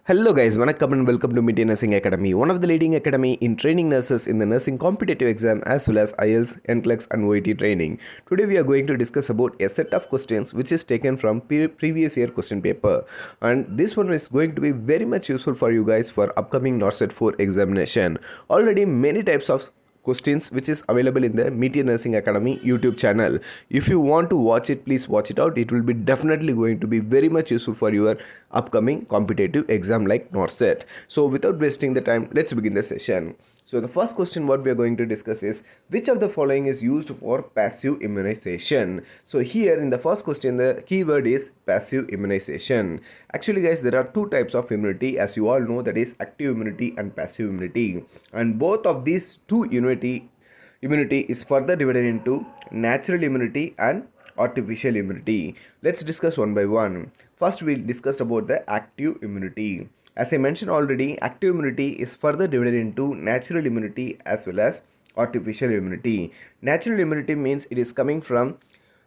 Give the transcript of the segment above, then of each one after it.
Hello guys, vanakkam and welcome to METIER Nursing Academy, one of the leading academy in training nurses in the nursing competitive exam as well as IELTS, NCLEX and OET training. Today we are going to discuss about a set of questions which is taken from previous year question paper, and this one is going to be very much useful for you guys for upcoming NORCET-4 examination. Already many types of questions which is available in the METIER Nursing Academy YouTube channel. If you want to watch it, please watch it out. It will be definitely going to be very much useful for your upcoming competitive exam like NORCET. So without wasting the time, let's begin the session. So the first question what we are going to discuss is, which of the following is used for passive immunization? So here in the first question, the keyword is passive immunization. Actually guys, there are two types of immunity, as you all know, that is active immunity and passive immunity. And both of these two immunity is further divided into natural immunity and artificial immunity. Let's discuss one by one. First we'll discuss about the active immunity. As I mentioned already, active immunity is further divided into natural immunity as well as artificial immunity. Natural immunity means it is coming from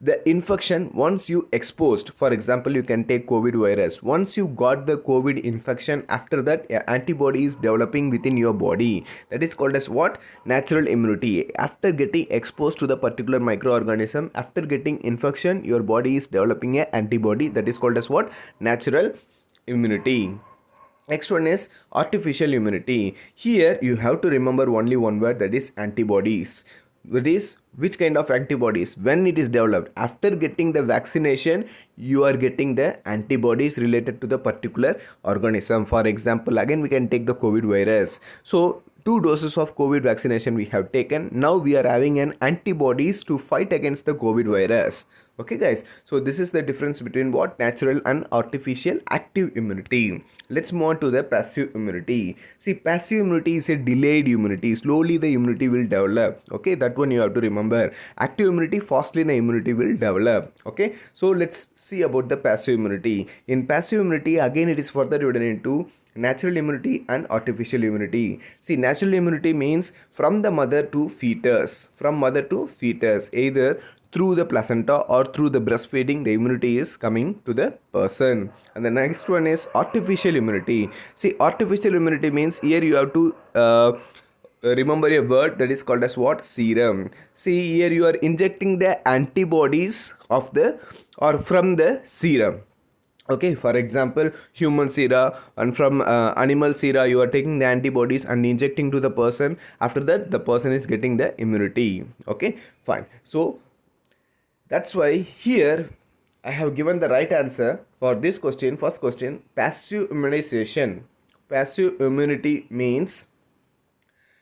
the infection once you exposed. For example, you can take COVID virus. Once you got the COVID infection, after that antibody is developing within your body. That is called as what? Natural immunity. After getting exposed to the particular microorganism, after getting infection, your body is developing an antibody. That is called as what? Natural immunity. Next one is artificial immunity. Here you have to remember only one word, that is antibodies. That is, which kind of antibodies? When it is developed after getting the vaccination, you are getting the antibodies related to the particular organism. For example, again we can take the COVID virus. So 2 doses of COVID vaccination we have taken. Now we are having an antibodies to fight against the COVID virus. Okay guys, so this is the difference between what? Natural and artificial active immunity. Let's move on to the passive immunity. See, passive immunity is a delayed immunity. Slowly the immunity will develop. Okay, that one you have to remember. Active immunity, fastly the immunity will develop. Okay, so let's see about the passive immunity. In passive immunity, again it is further divided into natural immunity and artificial immunity. See, natural immunity means from the mother to fetus. From mother to fetus, either through the placenta or through the breastfeeding, the immunity is coming to the person. And the next one is artificial immunity. See, artificial immunity means here you have to remember a word that is called as what? Serum. See, here you are injecting the antibodies of the or from the serum. Okay, for example, human sera, and from animal sera you are taking the antibodies and injecting to the person. After that the person is getting the immunity. Okay, fine. So that's why here I have given the right answer for this question. First question, passive immunization. Passive immunity means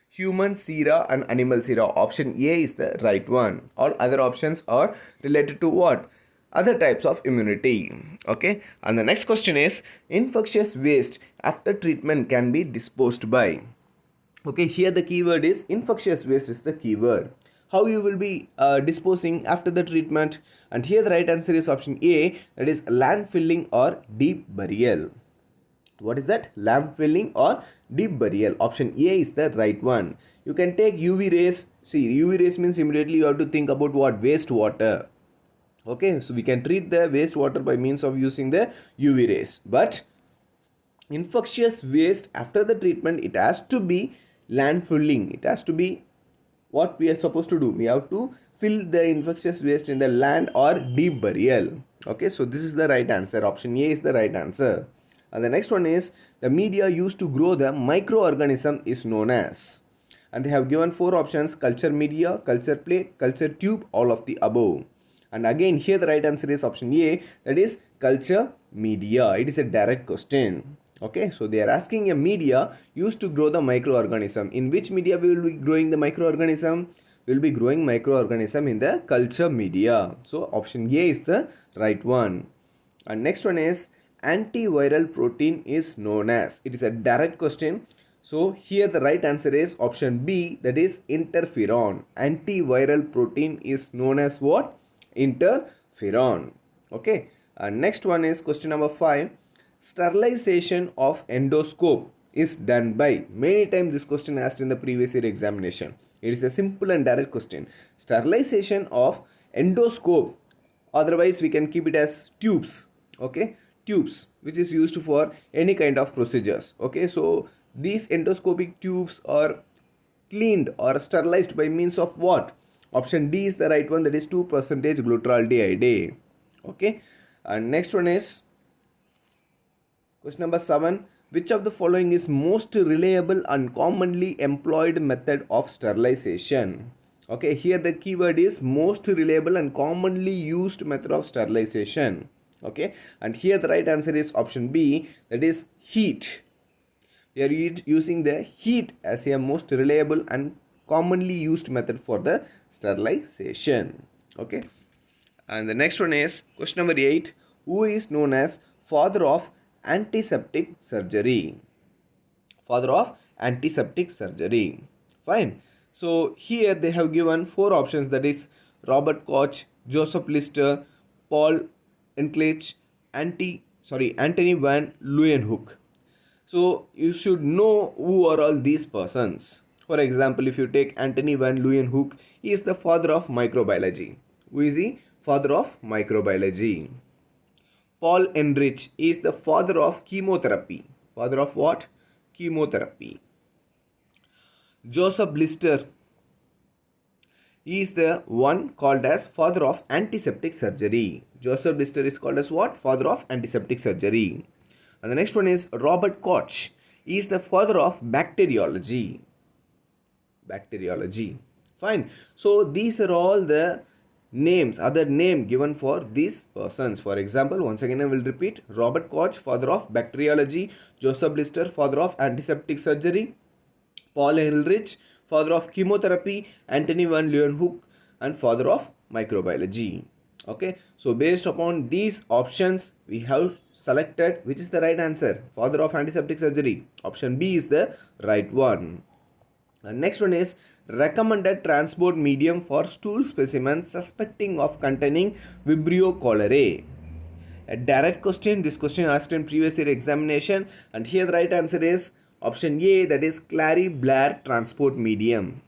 human sera and animal sera. Option A is the right one. All other options are related to what? Other types of immunity. Okay, and the next question is, infectious waste after treatment can be disposed by. Okay, here the keyword is infectious waste is the keyword. How you will be disposing after the treatment? And here the right answer is option A, that is landfilling or deep burial. What is that? Landfilling or deep burial. Option A is the right one. You can take UV rays. See, UV rays means immediately you have to think about what? Wastewater. Okay, so we can treat the wastewater by means of using the UV rays. But infectious waste after the treatment, it has to be landfilling. It has to be what we are supposed to do. We have to fill the infectious waste in the land or deep burial. Okay, so this is the right answer. Option A is the right answer. And the next one is, the media used to grow the microorganism is known as. And they have given 4 options: culture media, culture plate, culture tube, all of the above. And again here the right answer is option A, that is culture media. It is a direct question. Okay, so they are asking a media used to grow the microorganism. In which media we will be growing the microorganism? We will be growing microorganism in the culture media. So option A is the right one. And next one is, antiviral protein is known as. It is a direct question. So here the right answer is option B, that is interferon. Antiviral protein is known as what? Interferon. Okay, and next one is question number 5. Sterilization of endoscope is done by. Many times this question asked in the previous year examination. It is a simple and direct question. Sterilization of endoscope, otherwise we can keep it as tubes. Okay, tubes which is used for any kind of procedures. Okay, so these endoscopic tubes are cleaned or sterilized by means of what? Option D is the right one, that is 2% glutaraldehyde. Okay, and next one is question number 7. Which of the following is most reliable and commonly employed method of sterilization? Okay, here the keyword is most reliable and commonly used method of sterilization. Okay, and here the right answer is option B, that is heat. We are using the heat as a most reliable and commonly used method for the sterilization. Okay, and the next one is question number 8. Who is known as father of antiseptic surgery? Father of antiseptic surgery. Fine. So here they have given 4 options, that is Robert Koch, Joseph Lister, Paul Ehrlich, Anthony van Leeuwenhoek. So you should know who are all these persons. For example, if you take Anthony van Leeuwenhoek, he is the father of microbiology. Who is he? Father of microbiology. Paul Ehrlich is the father of chemotherapy. Father of what? Chemotherapy. Joseph Lister is the one called as father of antiseptic surgery. Joseph Lister is called as what? Father of antiseptic surgery. And the next one is Robert Koch. He is the father of bacteriology. Bacteriology. Fine. So these are all the names, other name given for these persons. For example, once again I will repeat: Robert Koch, father of bacteriology; Joseph Lister, father of antiseptic surgery; Paul Ehrlich, father of chemotherapy; Anthony van Leeuwenhoek, and father of microbiology. Okay, so based upon these options, we have selected which is the right answer. Father of antiseptic surgery. Option B is the right one. And next one is recommended transport medium for stool specimens suspecting of containing Vibrio cholerae. A direct question. This question asked in previous year examination, and here the right answer is option A, that is Clary-Blair transport medium.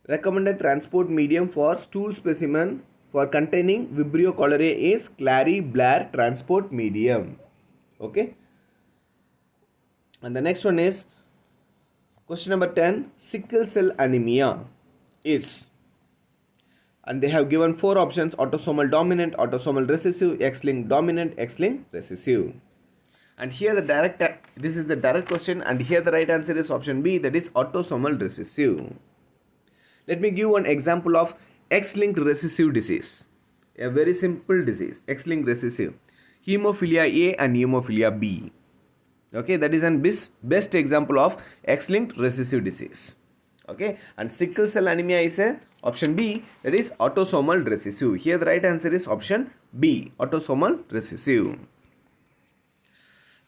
Recommended transport medium for stool specimen for containing Vibrio cholerae is Clary-Blair transport medium. Okay. And the next one is question number 10. Sickle cell anemia is, and they have given 4 options: autosomal dominant, autosomal recessive, X-linked dominant, X-linked recessive. And here this is the direct question, and here the right answer is option B, that is autosomal recessive. Let me give one example of X-linked recessive disease. A very simple disease, X-linked recessive. Hemophilia A and hemophilia B. Okay, that is an best example of X-linked recessive disease. Okay, and sickle cell anemia is a option B, that is autosomal recessive. Here the right answer is option B, autosomal recessive.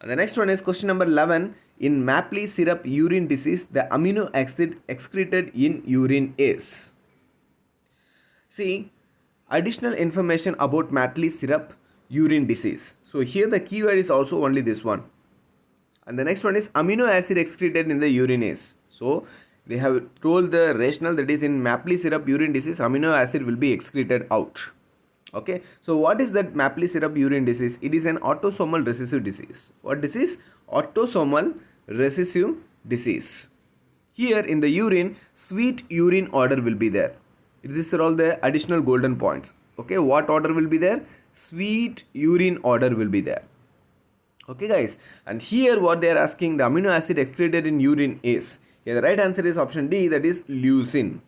And the next one is question number 11. In maple syrup urine disease, the amino acid excreted in urine is. See, additional information about maple syrup urine disease. So here the keyword is also only this one. And the next one is amino acid excreted in the urine is. So they have told the rationale, that is in maple syrup urine disease, amino acid will be excreted out. Okay, so what is that maple syrup urine disease? It is an autosomal recessive disease. What disease? Autosomal recessive disease. Here in the urine, sweet urine order will be there. These are all the additional golden points. Okay, what order will be there? Sweet urine order will be there. Okay guys, and here what they are asking, the amino acid excreted in urine is. Here the right answer is option D, that is leucine.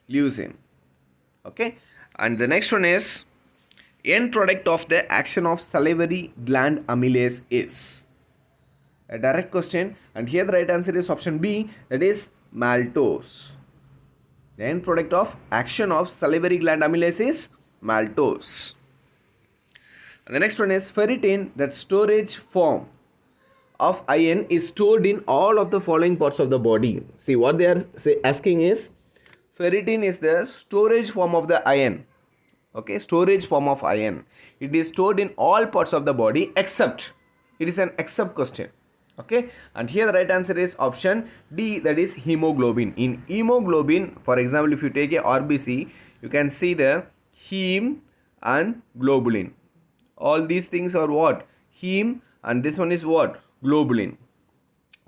Leucine. Okay. And the next one is end product of the action of salivary gland amylase is. A direct question, and here the right answer is option B, that is maltose. The end product of action of salivary gland amylase is maltose. And the next one is ferritin, that storage form of iron is stored in all of the following parts of the body. See, what they are asking is, ferritin is the storage form of the iron. Okay, storage form of iron. It is stored in all parts of the body except, it is an except question. Okay, and here the right answer is option D, that is hemoglobin. In hemoglobin, for example, if you take a RBC, you can see the heme and globulin. All these things are what? Heme, and this one is what? Globulin.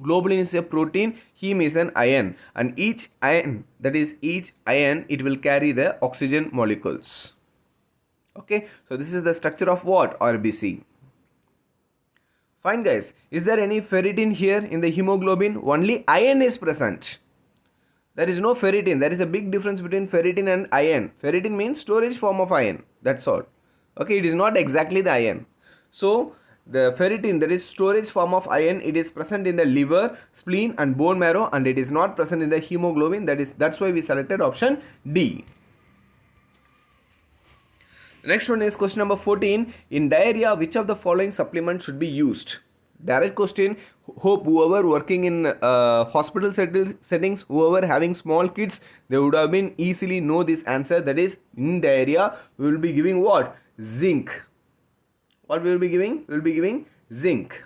Globulin is a protein, heme is an ion, and each ion, that is each ion, it will carry the oxygen molecules. Okay, so this is the structure of what? RBC. Fine guys, is there any ferritin here in the hemoglobin? Only iron is present. There is no ferritin. There is a big difference between ferritin and iron. Ferritin means storage form of iron. That's all. Okay, it is not exactly the iron. So the ferritin, that is storage form of iron, it is present in the liver, spleen and bone marrow, and it is not present in the hemoglobin. That's why we selected option D. The next one is question number 14. In diarrhea, which of the following supplements should be used? Direct question. Hope whoever working in hospital settings, whoever having small kids, they would have been easily know this answer. That is, in diarrhea, we will be giving what? Zinc. What we will be giving? We will be giving zinc.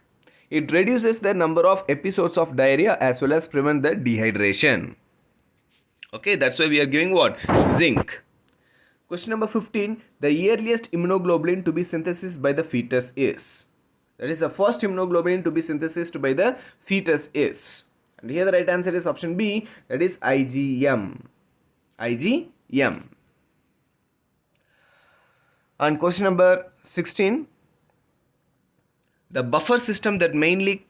It reduces the number of episodes of diarrhea as well as prevent the dehydration. Okay, that's why we are giving what? Zinc. Question number 15. The earliest immunoglobulin to be synthesized by the fetus is? That is, the first immunoglobulin to be synthesized by the fetus is. And here the right answer is option B, that is IgM. IgM. And question number 16. The buffer system that mainly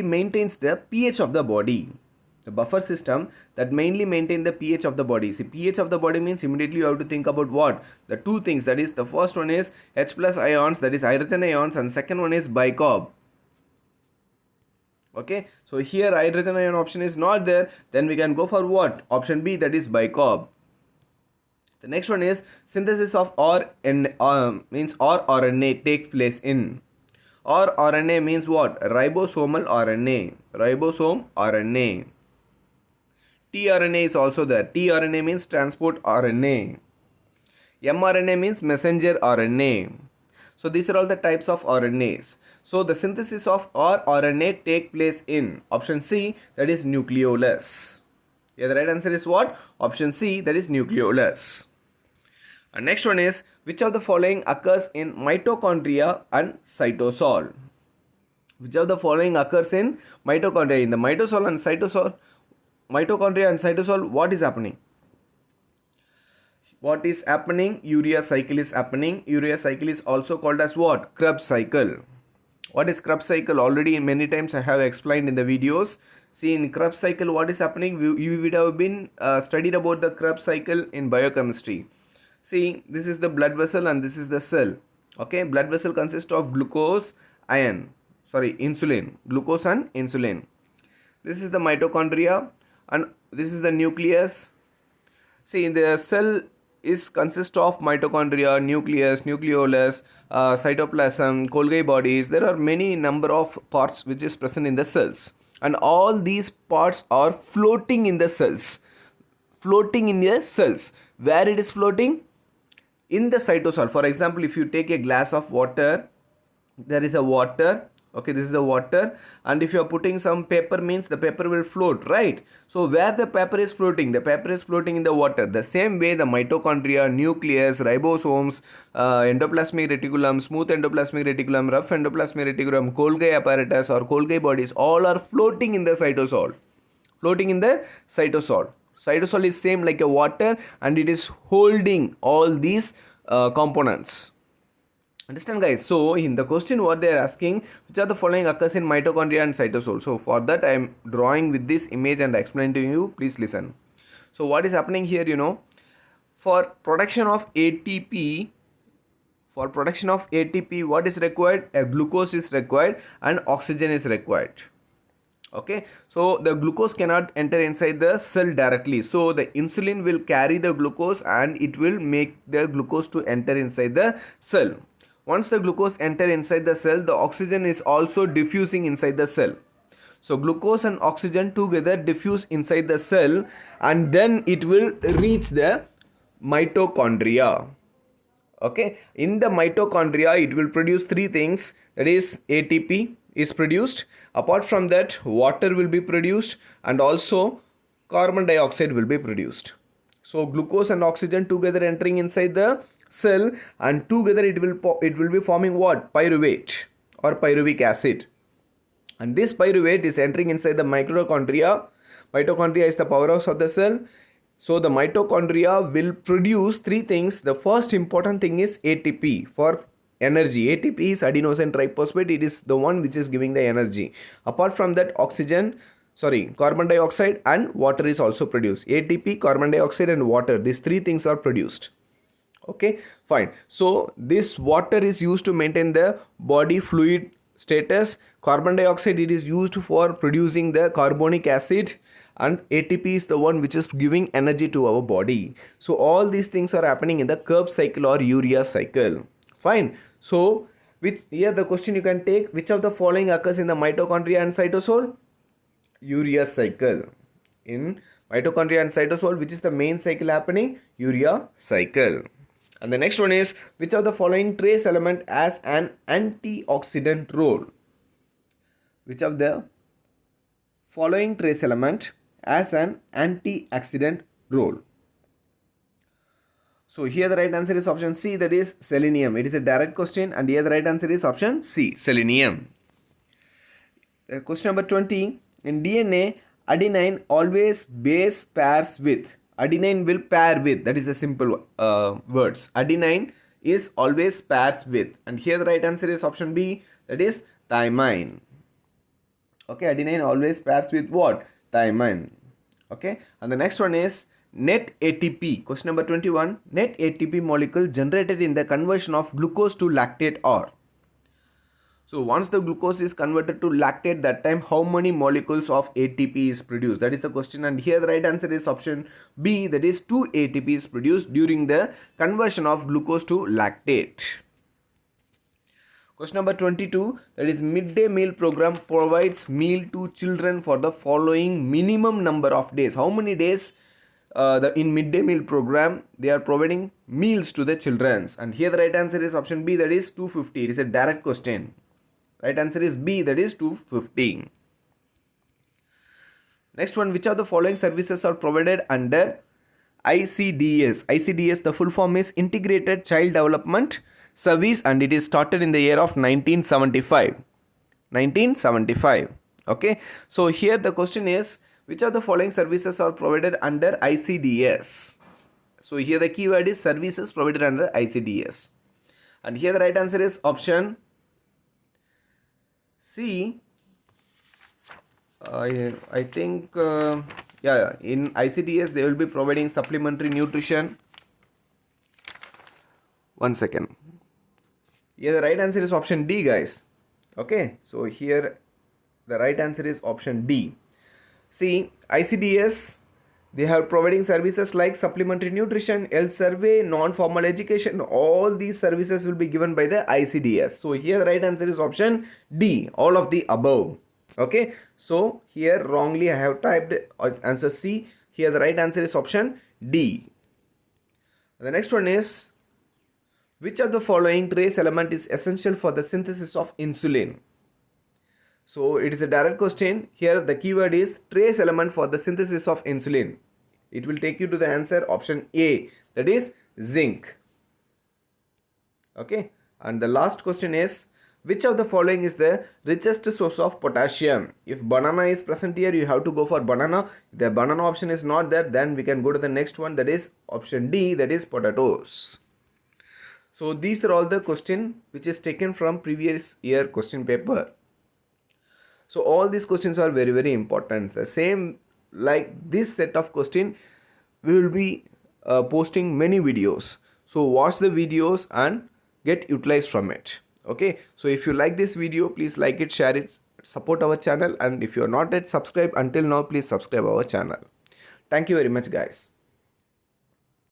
maintains the pH of the body. The buffer system that mainly maintain the pH of the body. See, pH of the body means immediately you have to think about what? The two things. That is, the first one is H plus ions, that is hydrogen ions, and second one is bicarb. Okay, so here hydrogen ion option is not there. Then we can go for what? Option B, that is bicarb. The next one is synthesis of means rRNA takes place in. rRNA means what? Ribosomal RNA. Ribosome RNA. tRNA is also there. tRNA means transport RNA. mRNA means messenger RNA. So these are all the types of RNAs. So the synthesis of rRNA take place in option C, that is nucleolus. Yeah, the right answer is what? Option C, that is nucleolus. And next one is, which of the following occurs in mitochondria and cytosol? Which of the following occurs in mitochondria? In the mitochondria and cytosol, what is happening? What is happening? Urea cycle is happening. Urea cycle is also called as what? Krebs cycle. What is Krebs cycle? Already many times I have explained in the videos. See, in Krebs cycle, what is happening? You would have been studied about the Krebs cycle in biochemistry. See, this is the blood vessel and this is the cell. Okay, blood vessel consists of insulin. Glucose and insulin. This is the mitochondria and this is the nucleus. See, in the cell is consist of mitochondria, nucleus, nucleolus, cytoplasm, Golgi bodies. There are many number of parts which is present in the cells, and all these parts are floating in the cells. Floating in the cells. Where it is floating? In the cytosol. For example, if you take a glass of water, there is a water. Okay, this is the water, and if you are putting some paper, means the paper will float, right? So where the paper is floating? The paper is floating in the water. The same way the mitochondria, nucleus, ribosomes, endoplasmic reticulum, smooth endoplasmic reticulum, rough endoplasmic reticulum, Golgi apparatus or Golgi bodies, all are floating in the cytosol. Floating in the cytosol. Cytosol is same like a water, and it is holding all these components. Understand, guys? So in the question what they are asking, which are the following occurs in mitochondria and cytosol? So for that I am drawing with this image and explain to you. Please listen. So what is happening here, for production of ATP, what is required? A glucose is required and oxygen is required. Okay, so the glucose cannot enter inside the cell directly, so the insulin will carry the glucose and it will make the glucose to enter inside the cell. Once the glucose enter inside the cell, the oxygen is also diffusing inside the cell. So glucose and oxygen together diffuse inside the cell, and then it will reach the mitochondria. Okay, in the mitochondria it will produce three things, that is ATP is produced. Apart from that, water will be produced and also carbon dioxide will be produced. So glucose and oxygen together entering inside the cell, and together it will be forming what? Pyruvate or pyruvic acid. And this pyruvate is entering inside the mitochondria. Mitochondria is the powerhouse of the cell. So the mitochondria will produce three things. The first important thing is ATP for energy. ATP is adenosine triphosphate. It is the one which is giving the energy. Apart from that, carbon dioxide and water is also produced. ATP, carbon dioxide and water. These three things are produced. Okay, fine. So this water is used to maintain the body fluid status. Carbon dioxide, it is used for producing the carbonic acid, and ATP is the one which is giving energy to our body. So all these things are happening in the Krebs cycle or urea cycle. Fine. So here the question you can take, which of the following occurs in the mitochondria and cytosol? Urea cycle. In mitochondria and cytosol, which is the main cycle happening? Urea cycle. And the next one is, which of the following trace element has an antioxidant role? Which of the following trace element has an antioxidant role? So here the right answer is option C, that is selenium. It is a direct question, and here the right answer is option C, selenium. Question number 20. In DNA, adenine always base pairs with. Adenine will pair with. That is the simple words. Adenine is always pairs with. And here the right answer is option B, that is thymine. Okay, adenine always pairs with what? Thymine. Okay, and the next one is net ATP. Question number 21. Net ATP molecule generated in the conversion of glucose to lactate are. So once the glucose is converted to lactate, that time how many molecules of ATP is produced? That is the question, and here the right answer is option B, that is 2 ATP is produced during the conversion of glucose to lactate. Question number 22, that is midday meal program provides meal to children for the following minimum number of days. How many days in midday meal program they are providing meals to the children? And here the right answer is option B, that is 250. It is a direct question. Right answer is B, that is 250. Next one, which of the following services are provided under ICDS? ICDS, the full form is Integrated Child Development Service, and it is started in the year of 1975. 1975. Okay. So here the question is, which of the following services are provided under ICDS? So here the keyword is services provided under ICDS. And here the right answer is option C. I think in ICDS they will be providing supplementary nutrition. One second. Here the right answer is option D, guys. Okay, so here the right answer is option D. See, ICDS, they have providing services like supplementary nutrition, health survey, non-formal education. All these services will be given by the ICDS. So here the right answer is option D, all of the above. Okay, so here wrongly I have typed answer C. Here the right answer is option D. The next one is, which of the following trace element is essential for the synthesis of insulin? So it is a direct question. Here the keyword is trace element for the synthesis of insulin. It will take you to the answer option A, that is zinc. Okay, and the last question is, which of the following is the richest source of potassium? If banana is present here, you have to go for banana. If the banana option is not there, then we can go to the next one, that is option D, that is potatoes. So these are all the question which is taken from previous year question paper. So all these questions are very, very important. The same like this set of question, we will be posting many videos. So watch the videos and get utilized from it. Okay, so if you like this video, please like it, share it, support our channel, and if you are not yet subscribed until now, please subscribe our channel. Thank you very much, guys.